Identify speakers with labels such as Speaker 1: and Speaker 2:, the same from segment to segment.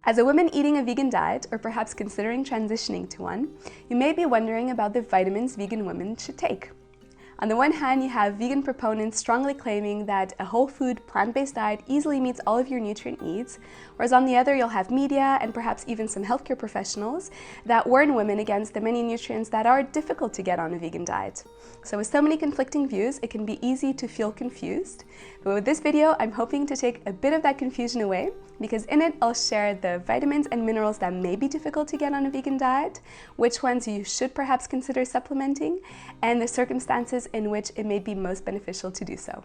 Speaker 1: As a woman eating a vegan diet, or perhaps considering transitioning to one, you may be wondering about the vitamins vegan women should take. On the one hand, you have vegan proponents strongly claiming that a whole food, plant-based diet easily meets all of your nutrient needs, whereas on the other, you'll have media and perhaps even some healthcare professionals that warn women against the many nutrients that are difficult to get on a vegan diet. So with so many conflicting views, it can be easy to feel confused. But with this video, I'm hoping to take a bit of that confusion away, because in it, I'll share the vitamins and minerals that may be difficult to get on a vegan diet, which ones you should perhaps consider supplementing, and the circumstances in which it may be most beneficial to do so.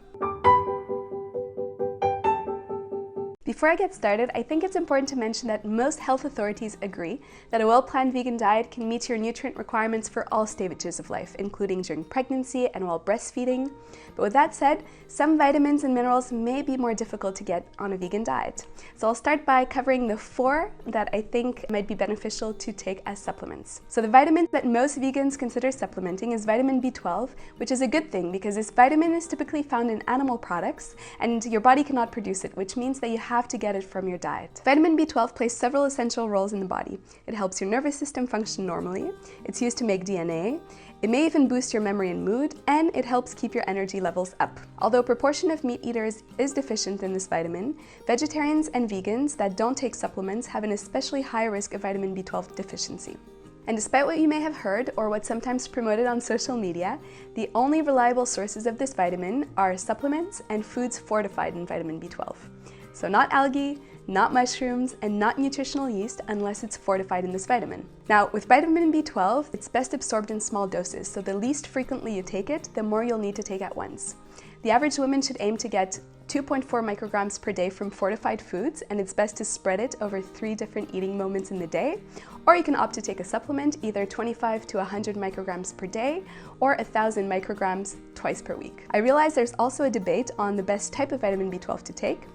Speaker 1: Before I get started, I think it's important to mention that most health authorities agree that a well-planned vegan diet can meet your nutrient requirements for all stages of life, including during pregnancy and while breastfeeding. But with that said, some vitamins and minerals may be more difficult to get on a vegan diet. So I'll start by covering the 4 that I think might be beneficial to take as supplements. So the vitamin that most vegans consider supplementing is vitamin B12, which is a good thing because this vitamin is typically found in animal products and your body cannot produce it, which means that you have to get it from your diet. Vitamin B12 plays several essential roles in the body. It helps your nervous system function normally, it's used to make DNA, it may even boost your memory and mood, and it helps keep your energy levels up. Although a proportion of meat eaters is deficient in this vitamin, vegetarians and vegans that don't take supplements have an especially high risk of vitamin B12 deficiency. And despite what you may have heard or what's sometimes promoted on social media, the only reliable sources of this vitamin are supplements and foods fortified in vitamin B12. So not algae, not mushrooms, and not nutritional yeast unless it's fortified in this vitamin. Now, with vitamin B12, it's best absorbed in small doses, so the least frequently you take it, the more you'll need to take at once. The average woman should aim to get 2.4 micrograms per day from fortified foods, and it's best to spread it over 3 different eating moments in the day, or you can opt to take a supplement, either 25 to 100 micrograms per day, or 1,000 micrograms twice per week. I realize there's also a debate on the best type of vitamin B12 to take.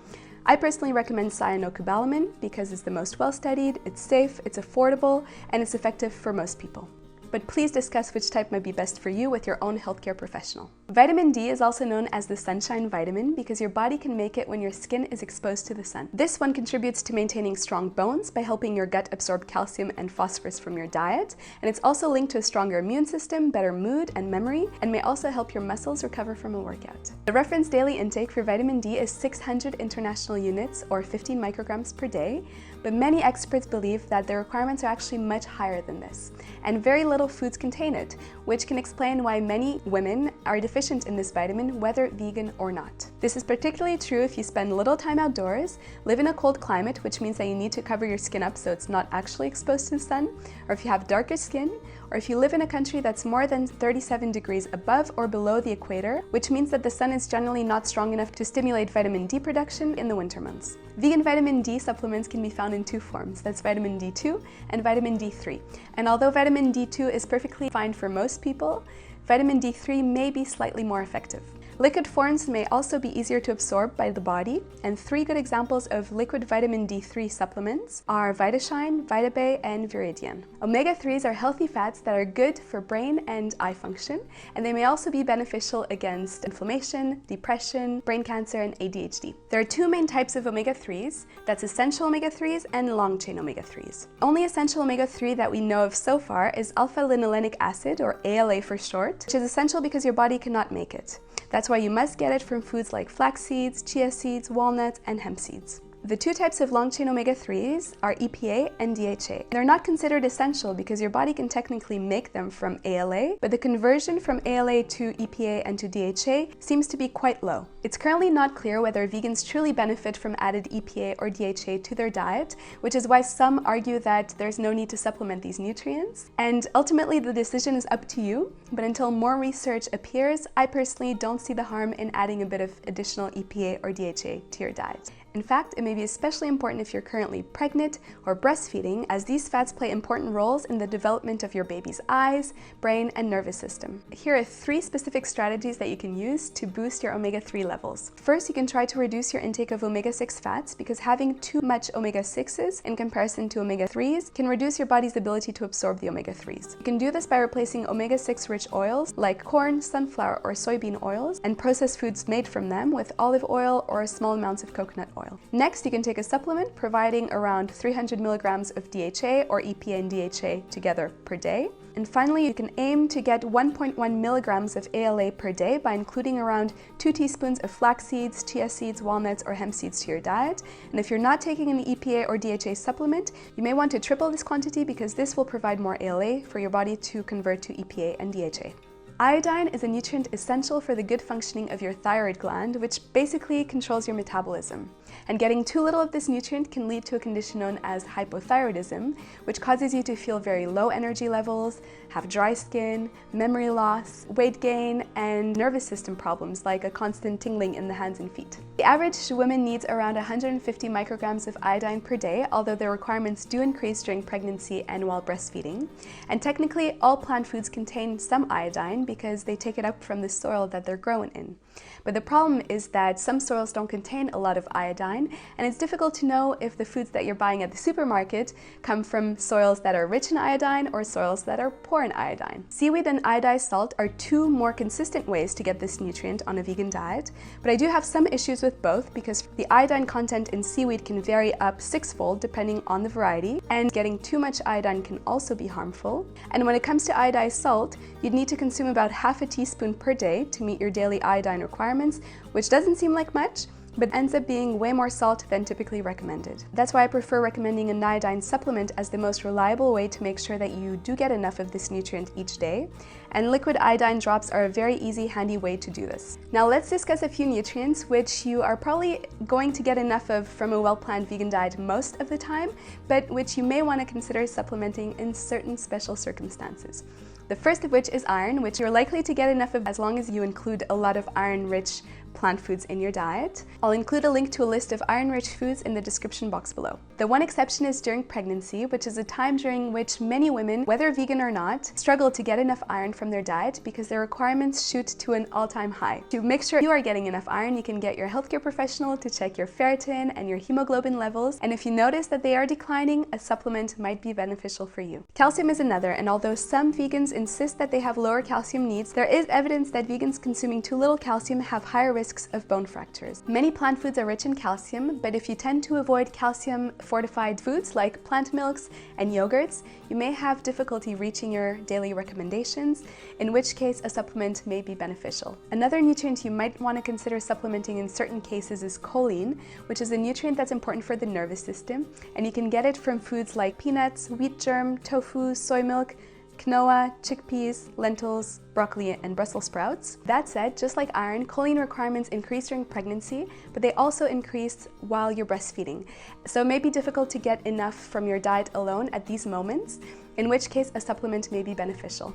Speaker 1: I personally recommend cyanocobalamin because it's the most well-studied, it's safe, it's affordable, and it's effective for most people. But please discuss which type might be best for you with your own healthcare professional. Vitamin D is also known as the sunshine vitamin because your body can make it when your skin is exposed to the sun. This one contributes to maintaining strong bones by helping your gut absorb calcium and phosphorus from your diet, and it's also linked to a stronger immune system, better mood and memory, and may also help your muscles recover from a workout. The reference daily intake for vitamin D is 600 international units or 15 micrograms per day, but many experts believe that the requirements are actually much higher than this, and very little foods contain it, which can explain why many women are deficient in this vitamin, whether vegan or not. This is particularly true if you spend little time outdoors, live in a cold climate, which means that you need to cover your skin up so it's not actually exposed to the sun, or if you have darker skin, or if you live in a country that's more than 37 degrees above or below the equator, which means that the sun is generally not strong enough to stimulate vitamin D production in the winter months. Vegan vitamin D supplements can be found in 2 forms, that's vitamin D2 and vitamin D3. And although vitamin D2 is perfectly fine for most people, vitamin D3 may be slightly more effective. Liquid forms may also be easier to absorb by the body, and 3 good examples of liquid vitamin D3 supplements are VitaShine, VitaBay, and Viridian. Omega-3s are healthy fats that are good for brain and eye function, and they may also be beneficial against inflammation, depression, brain cancer, and ADHD. There are 2 main types of omega-3s, that's essential omega-3s and long-chain omega-3s. Only essential omega-3 that we know of so far is alpha-linolenic acid, or ALA for short, which is essential because your body cannot make it. That's why you must get it from foods like flax seeds, chia seeds, walnuts, and hemp seeds. The 2 types of long-chain omega-3s are EPA and DHA. They're not considered essential because your body can technically make them from ALA, but the conversion from ALA to EPA and to DHA seems to be quite low. It's currently not clear whether vegans truly benefit from added EPA or DHA to their diet, which is why some argue that there's no need to supplement these nutrients. And ultimately, the decision is up to you, but until more research appears, I personally don't see the harm in adding a bit of additional EPA or DHA to your diet. In fact, it may be especially important if you're currently pregnant or breastfeeding, as these fats play important roles in the development of your baby's eyes, brain, and nervous system. Here are 3 specific strategies that you can use to boost your omega-3 levels. First, you can try to reduce your intake of omega-6 fats because having too much omega-6s in comparison to omega-3s can reduce your body's ability to absorb the omega-3s. You can do this by replacing omega-6 rich oils like corn, sunflower, or soybean oils and processed foods made from them with olive oil or small amounts of coconut oil. oil. Next, you can take a supplement providing around 300 milligrams of DHA or EPA and DHA together per day. And finally, you can aim to get 1.1 milligrams of ALA per day by including around 2 teaspoons of flax seeds, chia seeds, walnuts, or hemp seeds to your diet. And if you're not taking an EPA or DHA supplement, you may want to triple this quantity because this will provide more ALA for your body to convert to EPA and DHA. Iodine is a nutrient essential for the good functioning of your thyroid gland, which basically controls your metabolism. And getting too little of this nutrient can lead to a condition known as hypothyroidism, which causes you to feel very low energy levels, have dry skin, memory loss, weight gain, and nervous system problems like a constant tingling in the hands and feet. The average woman needs around 150 micrograms of iodine per day, although their requirements do increase during pregnancy and while breastfeeding. And technically, all plant foods contain some iodine because they take it up from the soil that they're grown in. But the problem is that some soils don't contain a lot of iodine, and it's difficult to know if the foods that you're buying at the supermarket come from soils that are rich in iodine or soils that are poor in iodine. Seaweed and iodized salt are two more consistent ways to get this nutrient on a vegan diet, but I do have some issues with both because the iodine content in seaweed can vary up 6-fold depending on the variety, and getting too much iodine can also be harmful. And when it comes to iodized salt, you'd need to consume about half a teaspoon per day to meet your daily iodine requirements, which doesn't seem like much, but ends up being way more salt than typically recommended. That's why I prefer recommending an iodine supplement as the most reliable way to make sure that you do get enough of this nutrient each day. And liquid iodine drops are a very easy, handy way to do this. Now let's discuss a few nutrients which you are probably going to get enough of from a well-planned vegan diet most of the time, but which you may want to consider supplementing in certain special circumstances. The first of which is iron, which you're likely to get enough of as long as you include a lot of iron-rich plant foods in your diet. I'll include a link to a list of iron-rich foods in the description box below. The one exception is during pregnancy, which is a time during which many women, whether vegan or not, struggle to get enough iron from their diet because their requirements shoot to an all-time high. To make sure you are getting enough iron, you can get your healthcare professional to check your ferritin and your hemoglobin levels, and if you notice that they are declining, a supplement might be beneficial for you. Calcium is another, and although some vegans insist that they have lower calcium needs, there is evidence that vegans consuming too little calcium have higher risks of bone fractures. Many plant foods are rich in calcium, but if you tend to avoid calcium-fortified foods like plant milks and yogurts, you may have difficulty reaching your daily recommendations, in which case a supplement may be beneficial. Another nutrient you might want to consider supplementing in certain cases is choline, which is a nutrient that's important for the nervous system, and you can get it from foods like peanuts, wheat germ, tofu, soy milk, quinoa, chickpeas, lentils, broccoli, and Brussels sprouts. That said, just like iron, choline requirements increase during pregnancy, but they also increase while you're breastfeeding. So it may be difficult to get enough from your diet alone at these moments, in which case a supplement may be beneficial.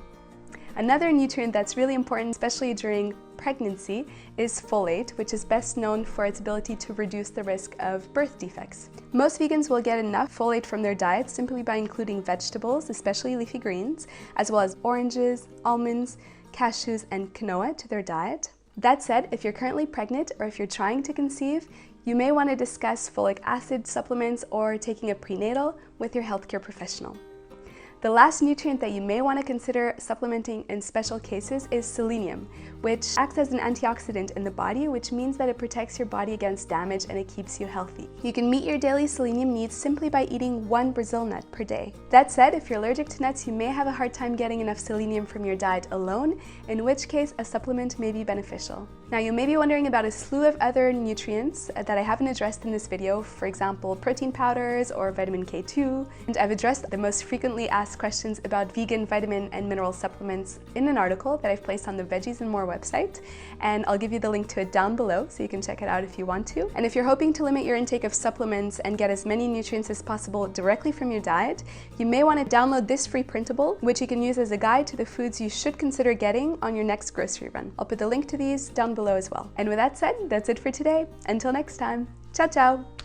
Speaker 1: Another nutrient that's really important, especially during pregnancy, is folate, which is best known for its ability to reduce the risk of birth defects. Most vegans will get enough folate from their diet simply by including vegetables, especially leafy greens, as well as oranges, almonds, cashews, and quinoa to their diet. That said, if you're currently pregnant or if you're trying to conceive, you may want to discuss folic acid supplements or taking a prenatal with your healthcare professional. The last nutrient that you may want to consider supplementing in special cases is selenium, which acts as an antioxidant in the body, which means that it protects your body against damage and it keeps you healthy. You can meet your daily selenium needs simply by eating 1 Brazil nut per day. That said, if you're allergic to nuts, you may have a hard time getting enough selenium from your diet alone, in which case a supplement may be beneficial. Now, you may be wondering about a slew of other nutrients that I haven't addressed in this video, for example, protein powders or vitamin K2, and I've addressed the most frequently asked questions about vegan vitamin and mineral supplements in an article that I've placed on the Veggies and More website, and I'll give you the link to it down below so you can check it out if you want to. And if you're hoping to limit your intake of supplements and get as many nutrients as possible directly from your diet, you may want to download this free printable, which you can use as a guide to the foods you should consider getting on your next grocery run. I'll put the link to these down below as well. And with that said, that's it for today. Until next time, ciao ciao!